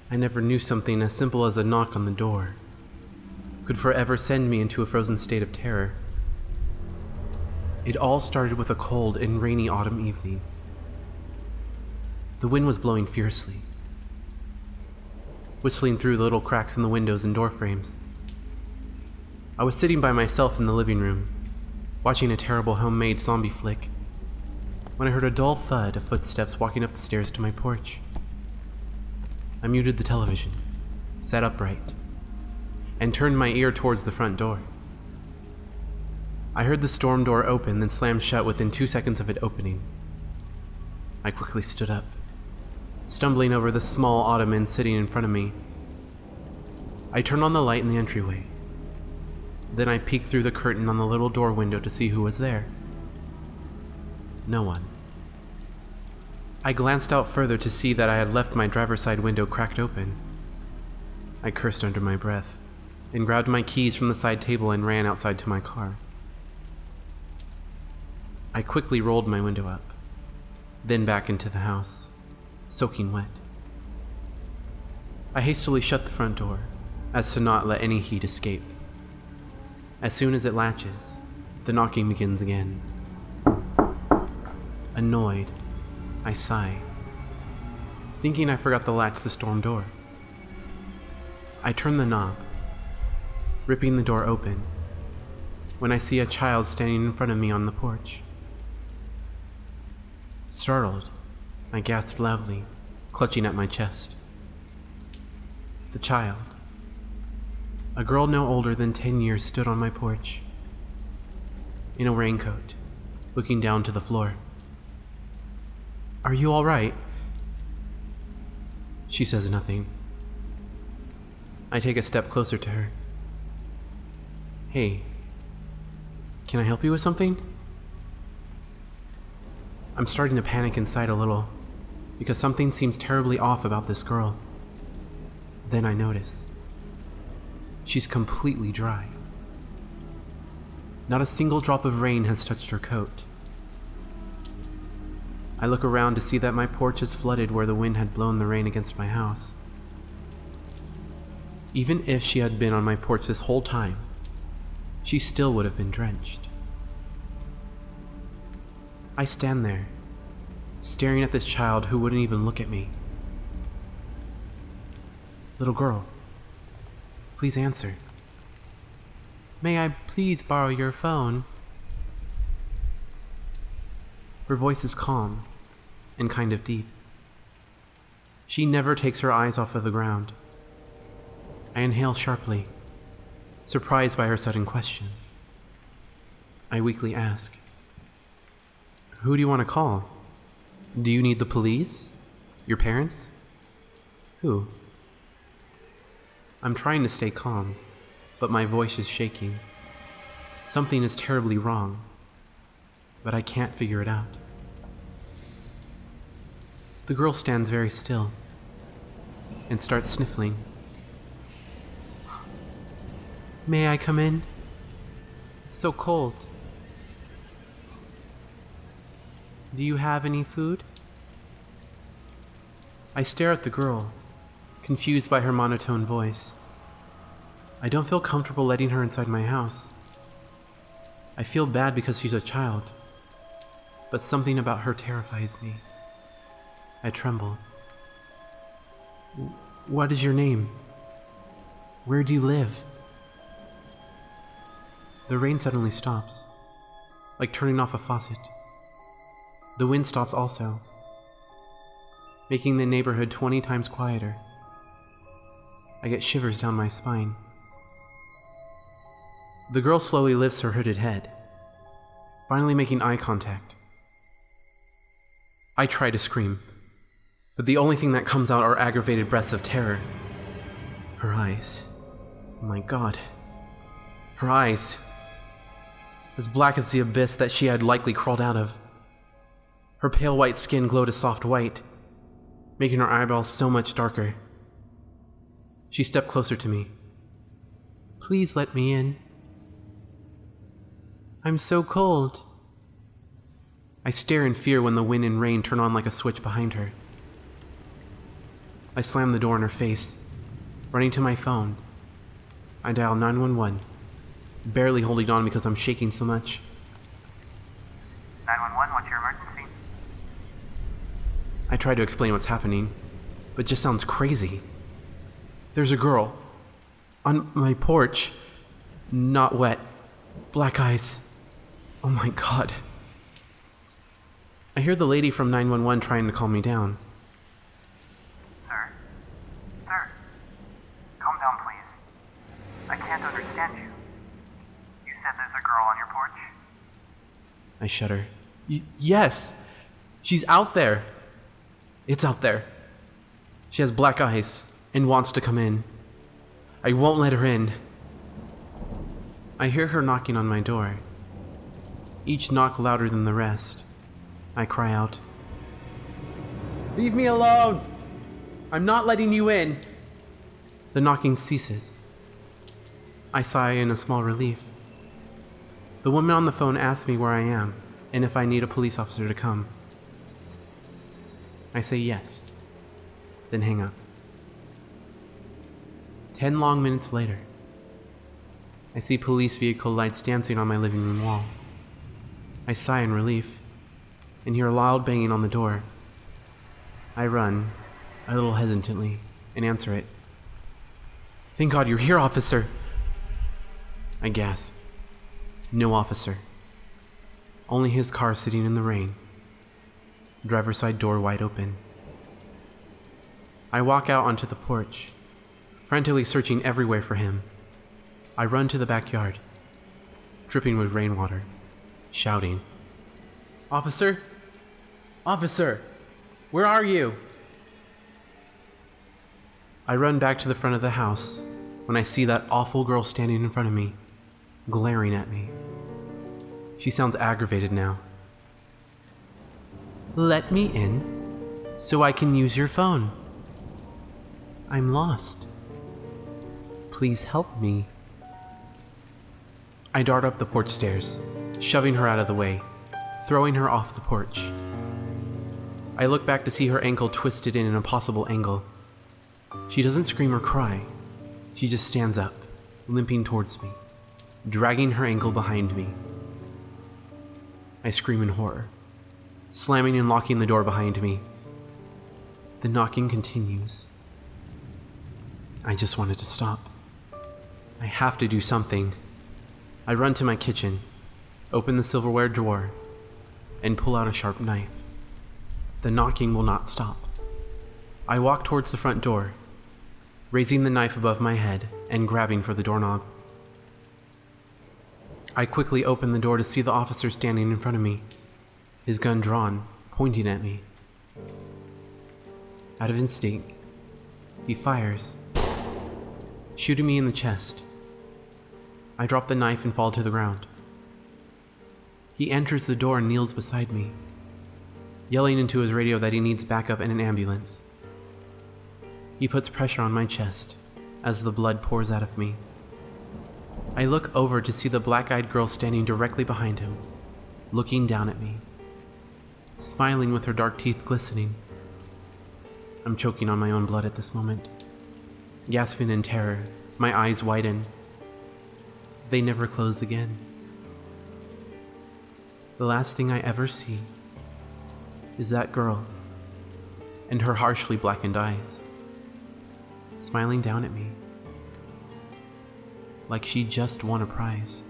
I never knew something as simple as a knock on the door could forever send me into a frozen state of terror. It all started with a cold and rainy autumn evening. The wind was blowing fiercely, whistling through the little cracks in the windows and door frames. I was sitting by myself in the living room, watching a terrible homemade zombie flick, when I heard a dull thud of footsteps walking up the stairs to my porch. I muted the television, sat upright, and turned my ear towards the front door. I heard the storm door open, then slam shut within 2 seconds of it opening. I quickly stood up, stumbling over the small ottoman sitting in front of me. I turned on the light in the entryway. Then I peeked through the curtain on the little door window to see who was there. No one. I glanced out further to see that I had left my driver's side window cracked open. I cursed under my breath and grabbed my keys from the side table and ran outside to my car. I quickly rolled my window up, then back into the house, soaking wet. I hastily shut the front door, as to not let any heat escape. As soon as it latches, the knocking begins again. Annoyed, I sigh, thinking I forgot to latch the storm door. I turn the knob, ripping the door open, when I see a child standing in front of me on the porch. Startled, I gasped loudly, clutching at my chest. The child, a girl no older than 10 years, stood on my porch, in a raincoat, looking down to the floor. "Are you all right?" She says nothing. I take a step closer to her. "Hey, can I help you with something?" I'm starting to panic inside a little, because something seems terribly off about this girl. Then I notice she's completely dry. Not a single drop of rain has touched her coat. I look around to see that my porch is flooded where the wind had blown the rain against my house. Even if she had been on my porch this whole time, she still would have been drenched. I stand there, staring at this child who wouldn't even look at me. "Little girl, please answer. May I please borrow your phone?" Her voice is calm and kind of deep. She never takes her eyes off of the ground. I inhale sharply, surprised by her sudden question. I weakly ask, "Who do you want to call? Do you need the police? Your parents? Who?" I'm trying to stay calm, but my voice is shaking. Something is terribly wrong, but I can't figure it out. The girl stands very still and starts sniffling. "May I come in? It's so cold. Do you have any food?" I stare at the girl, confused by her monotone voice. I don't feel comfortable letting her inside my house. I feel bad because she's a child, but something about her terrifies me. I tremble. "What is your name? Where do you live?" The rain suddenly stops, like turning off a faucet. The wind stops also, making the neighborhood 20 times quieter. I get shivers down my spine. The girl slowly lifts her hooded head, finally making eye contact. I try to scream, but the only thing that comes out are aggravated breaths of terror. Her eyes. Oh my God. Her eyes. As black as the abyss that she had likely crawled out of. Her pale white skin glowed a soft white, making her eyeballs so much darker. She stepped closer to me. "Please let me in. I'm so cold." I stare in fear when the wind and rain turn on like a switch behind her. I slam the door in her face. Running to my phone, I dial 911, barely holding on because I'm shaking so much. 911, what's your emergency? I try to explain what's happening, but it just sounds crazy. There's a girl on my porch, not wet, black eyes. Oh my God. I hear the lady from 911 trying to calm me down. Sir? Sir? Calm down, please. I can't understand you. You said there's a girl on your porch? I shudder. Yes! She's out there! It's out there. She has black eyes and wants to come in. I won't let her in. I hear her knocking on my door. Each knock louder than the rest. I cry out, "Leave me alone! I'm not letting you in!" The knocking ceases. I sigh in a small relief. The woman on the phone asks me where I am and if I need a police officer to come. I say yes, then hang up. 10 long minutes later, I see police vehicle lights dancing on my living room wall. I sigh in relief and hear a loud banging on the door. I run, a little hesitantly, and answer it. "Thank God you're here, officer!" I gasp. No officer. Only his car sitting in the rain. Driver's side door wide open. I walk out onto the porch, frantically searching everywhere for him. I run to the backyard, dripping with rainwater, shouting, "Officer? Officer! Where are you?" I run back to the front of the house when I see that awful girl standing in front of me, glaring at me. She sounds aggravated now. "Let me in so I can use your phone. I'm lost. Please help me." I dart up the porch stairs, shoving her out of the way, throwing her off the porch. I look back to see her ankle twisted in an impossible angle. She doesn't scream or cry. She just stands up, limping towards me, dragging her ankle behind me. I scream in horror, slamming and locking the door behind me. The knocking continues. I just want it to stop. I have to do something. I run to my kitchen, open the silverware drawer, and pull out a sharp knife. The knocking will not stop. I walk towards the front door, raising the knife above my head and grabbing for the doorknob. I quickly open the door to see the officer standing in front of me, his gun drawn, pointing at me. Out of instinct, he fires, shooting me in the chest. I drop the knife and fall to the ground. He enters the door and kneels beside me, yelling into his radio that he needs backup and an ambulance. He puts pressure on my chest as the blood pours out of me. I look over to see the black-eyed girl standing directly behind him, looking down at me, smiling with her dark teeth glistening. I'm choking on my own blood at this moment. Gasping in terror, my eyes widen. They never close again. The last thing I ever see is that girl and her harshly blackened eyes, smiling down at me like she just won a prize.